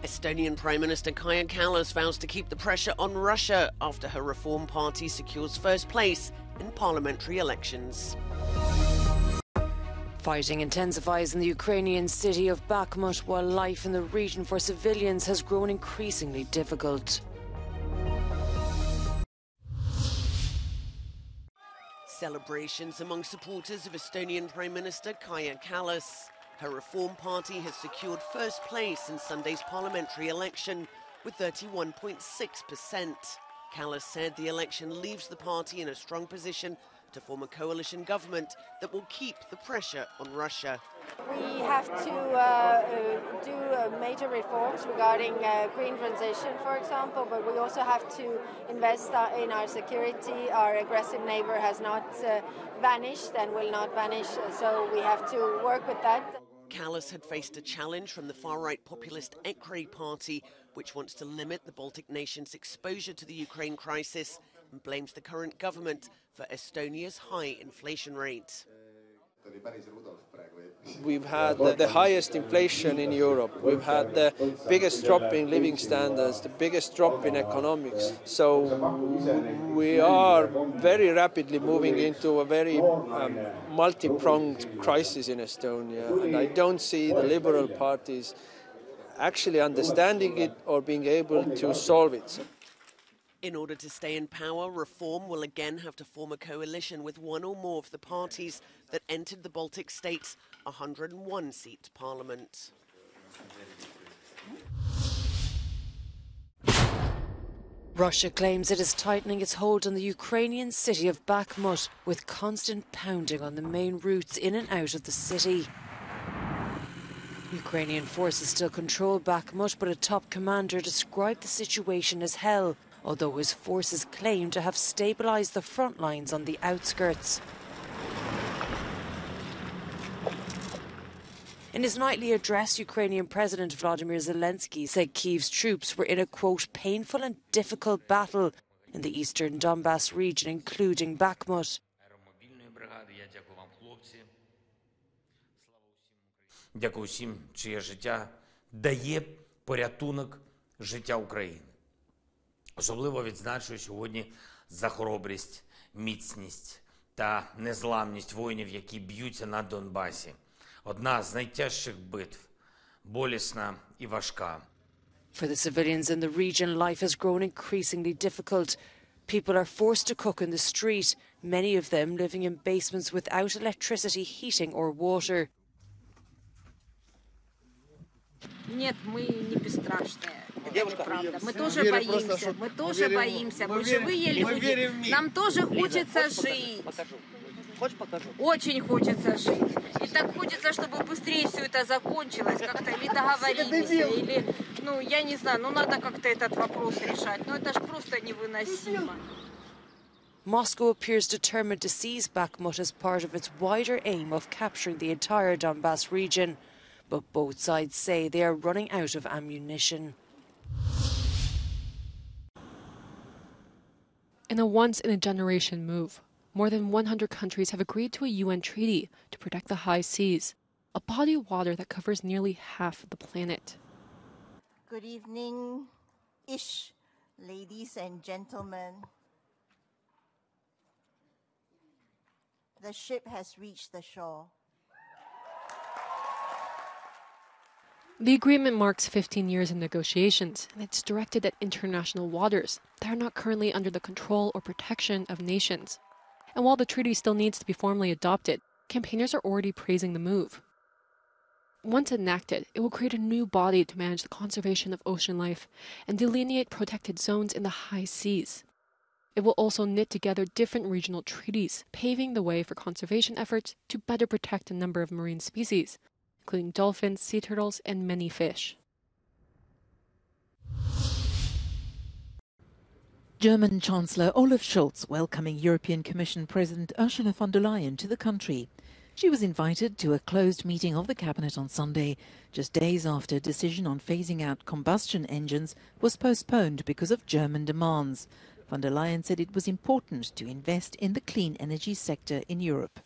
Estonian Prime Minister Kaja Kallas vows to keep the pressure on Russia after her Reform Party secures first place in parliamentary elections. Fighting intensifies in the Ukrainian city of Bakhmut, while life in the region for civilians has grown increasingly difficult. Celebrations among supporters of Estonian Prime Minister Kaja Kallas. Her Reform Party has secured first place in Sunday's parliamentary election with 31.6%. Kallas said the election leaves the party in a strong position to form a coalition government that will keep the pressure on Russia. We have to do major reforms regarding green transition, for example, but we also have to invest in our security. Our aggressive neighbor has not vanished and will not vanish, so we have to work with that. Kallas had faced a challenge from the far-right populist EKRE party, which wants to limit the Baltic nations' exposure to the Ukraine crisis and blames the current government for Estonia's high inflation rate. We've had the highest inflation in Europe. We've had the biggest drop in living standards, the biggest drop in economics. So we are very rapidly moving into a very multi-pronged crisis in Estonia. And I don't see the liberal parties actually understanding it or being able to solve it. In order to stay in power, Reform will again have to form a coalition with one or more of the parties that entered the Baltic states' 101-seat parliament. Russia claims it is tightening its hold on the Ukrainian city of Bakhmut, with constant pounding on the main routes in and out of the city. Ukrainian forces still control Bakhmut, but a top commander described the situation as hell, although his forces claim to have stabilised the front lines on the outskirts. In his nightly address, Ukrainian President Vladimir Zelensky said Kyiv's troops were in a, quote, painful and difficult battle in the eastern Donbass region, including Bakhmut. Дякую всім, чиє життя дає порятунок життя України. Особливо відзначую сьогодні за хоробрість, міцність та незламність воїнів, які б'ються на Донбасі. Одна з найтяжчих битв, болісна і важка. For the civilians in the region, life has grown increasingly difficult. People are forced to cook in the street, many of them living in basements without electricity, heating or water. Нет, мы не бесстрашные. Это правда. Мы тоже боимся. Мы тоже боимся. Мы живые люди. Нам тоже хочется жить. Очень хочется жить. И так хочется, чтобы быстрее все это закончилось, как-то или договорились, или, ну, я не знаю, ну, надо как-то этот вопрос решать. Но это ж просто невыносимо. Moscow appears determined to seize Bakhmut as part of its wider aim of capturing the entire Donbass region. But both sides say they are running out of ammunition. In a once-in-a-generation move, more than 100 countries have agreed to a UN treaty to protect the high seas, a body of water that covers nearly half of the planet. Good evening-ish, ladies and gentlemen. The ship has reached the shore. The agreement marks 15 years of negotiations, and it's directed at international waters that are not currently under the control or protection of nations. And while the treaty still needs to be formally adopted, campaigners are already praising the move. Once enacted, it will create a new body to manage the conservation of ocean life and delineate protected zones in the high seas. It will also knit together different regional treaties, paving the way for conservation efforts to better protect a number of marine species, including dolphins, sea turtles, and many fish. German Chancellor Olaf Scholz welcoming European Commission President Ursula von der Leyen to the country. She was invited to a closed meeting of the cabinet on Sunday, just days after a decision on phasing out combustion engines was postponed because of German demands. Von der Leyen said it was important to invest in the clean energy sector in Europe.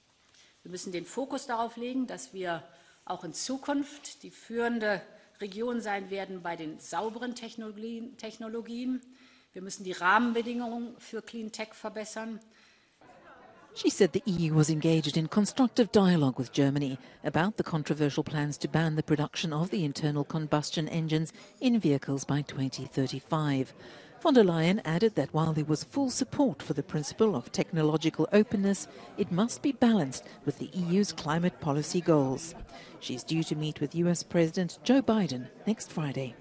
Wir müssen den Fokus darauf legen, dass wir auch in Zukunft die führende Region sein werden bei den sauberen Technologien. Wir müssen die Rahmenbedingungen für Clean Tech verbessern. She said the EU was engaged in constructive dialogue with Germany about the controversial plans to ban the production of the internal combustion engines in vehicles by 2035. Von der Leyen added that while there was full support for the principle of technological openness, it must be balanced with the EU's climate policy goals. She's due to meet with US President Joe Biden next Friday.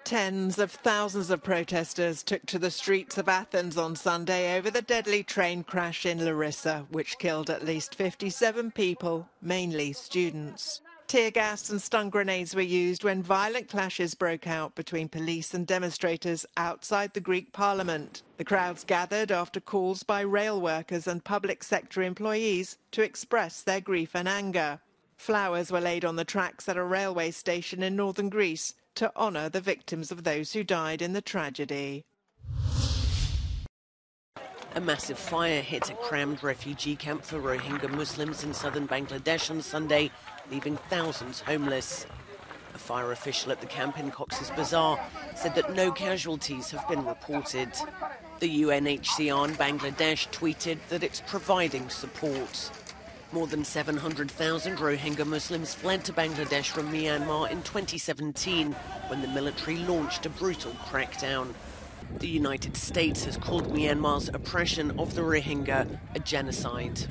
Tens of thousands of protesters took to the streets of Athens on Sunday over the deadly train crash in Larissa, which killed at least 57 people, mainly students. Tear gas and stun grenades were used when violent clashes broke out between police and demonstrators outside the Greek parliament. The crowds gathered after calls by rail workers and public sector employees to express their grief and anger. Flowers were laid on the tracks at a railway station in northern Greece to honour the victims of those who died in the tragedy. A massive fire hit a crammed refugee camp for Rohingya Muslims in southern Bangladesh on Sunday, leaving thousands homeless. A fire official at the camp in Cox's Bazar said that no casualties have been reported. The UNHCR in Bangladesh tweeted that it's providing support. More than 700,000 Rohingya Muslims fled to Bangladesh from Myanmar in 2017 when the military launched a brutal crackdown. The United States has called Myanmar's oppression of the Rohingya a genocide.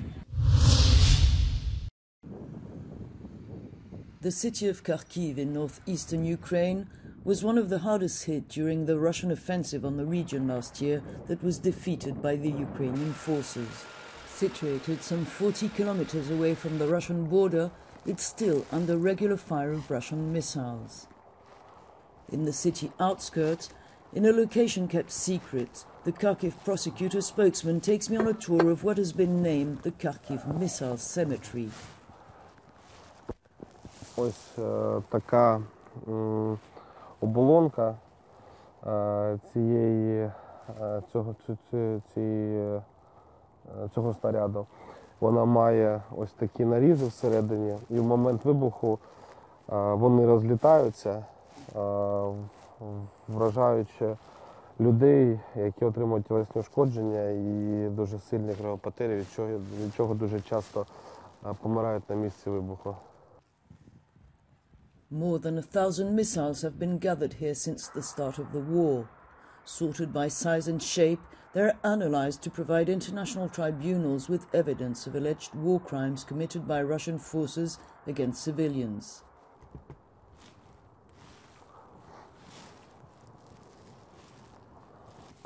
The city of Kharkiv in northeastern Ukraine was one of the hardest hit during the Russian offensive on the region last year that was defeated by the Ukrainian forces. Situated some 40 kilometers away from the Russian border, it's still under regular fire of Russian missiles. In the city outskirts, in a location kept secret, the Kharkiv prosecutor spokesman takes me on a tour of what has been named the Kharkiv Missile Cemetery. Ось така оболонка цього снаряду. Вона має ось такі нарізи всередині, і в момент вибуху вони розлітаються, вражаючи людей, які отримують тілесні ушкодження і дуже сильні кровопотері, від чого дуже часто помирають на місці вибуху. More than 1,000 missiles have been gathered here since the start of the war. Sorted by size and shape, they're analyzed to provide international tribunals with evidence of alleged war crimes committed by Russian forces against civilians.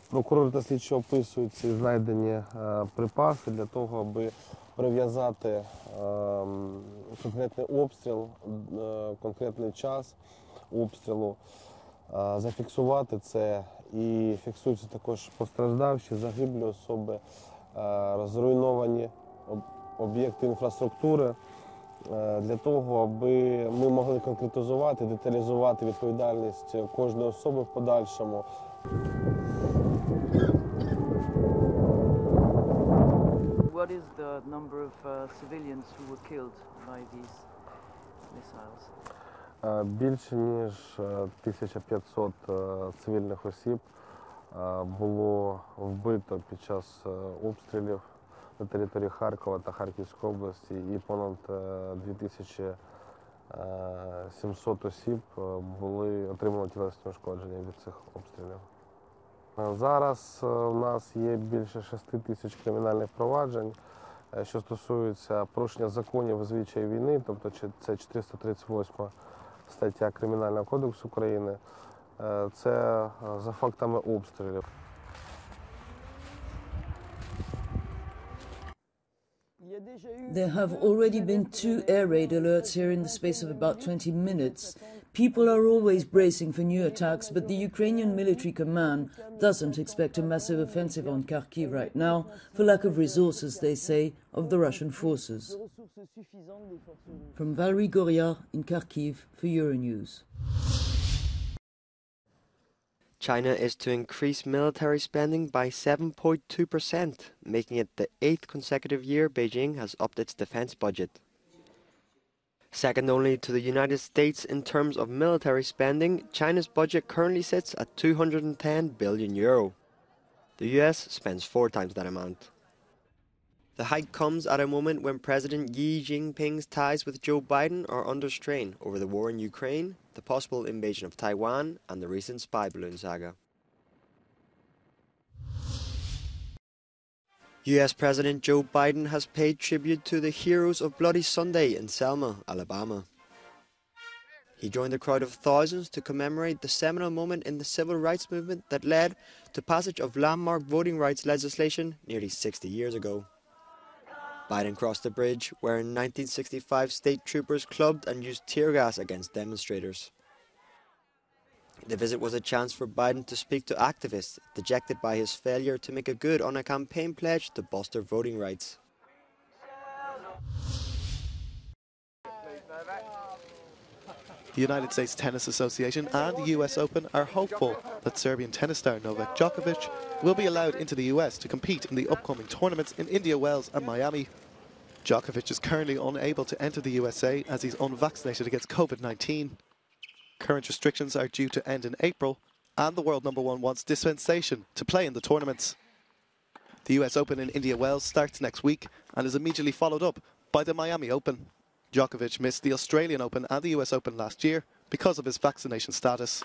Прокурор та слідчі описують ці знайдені припаси для того, аби прив'язати конкретний обстріл, конкретний час обстрілу, зафіксувати це, і фіксуються також постраждавші, загиблі особи, зруйновані об'єкти інфраструктури, для того, аби ми могли конкретизувати, деталізувати відповідальність кожної особи в подальшому. What is the number of civilians who were killed by these missiles? Більше ніж 1500 цивільних осіб було вбито під час обстрілів на території Харкова та Харківської області, і понад 2700 осіб отримали тілесні ушкодження від цих обстрілів. Зараз у нас є більше 6 тисяч кримінальних проваджень, що стосуються порушення законів і звичаїв війни, тобто це 438 стаття Кримінального кодексу України, це за фактами обстрілів. There have already been 2 air raid alerts here in the space of about 20 minutes. People are always bracing for new attacks, but the Ukrainian military command doesn't expect a massive offensive on Kharkiv right now for lack of resources, they say, of the Russian forces. From Valerie Goria in Kharkiv for Euronews. China is to increase military spending by 7.2%, making it the 8th consecutive year Beijing has upped its defense budget. Second only to the United States in terms of military spending, China's budget currently sits at €210 billion. The US spends 4 times that amount. The hike comes at a moment when President Xi Jinping's ties with Joe Biden are under strain over the war in Ukraine, the possible invasion of Taiwan, and the recent spy balloon saga. US President Joe Biden has paid tribute to the heroes of Bloody Sunday in Selma, Alabama. He joined a crowd of thousands to commemorate the seminal moment in the civil rights movement that led to passage of landmark voting rights legislation nearly 60 years ago. Biden crossed the bridge where in 1965 state troopers clubbed and used tear gas against demonstrators. The visit was a chance for Biden to speak to activists dejected by his failure to make a good on a campaign pledge to bolster voting rights. The United States Tennis Association and the US Open are hopeful that Serbian tennis star Novak Djokovic will be allowed into the US to compete in the upcoming tournaments in India, Wales and Miami. Djokovic is currently unable to enter the USA as he's unvaccinated against COVID-19. Current restrictions are due to end in April, and the world number 1 wants dispensation to play in the tournaments. The US Open in India, Wales starts next week and is immediately followed up by the Miami Open. Djokovic missed the Australian Open and the US Open last year because of his vaccination status.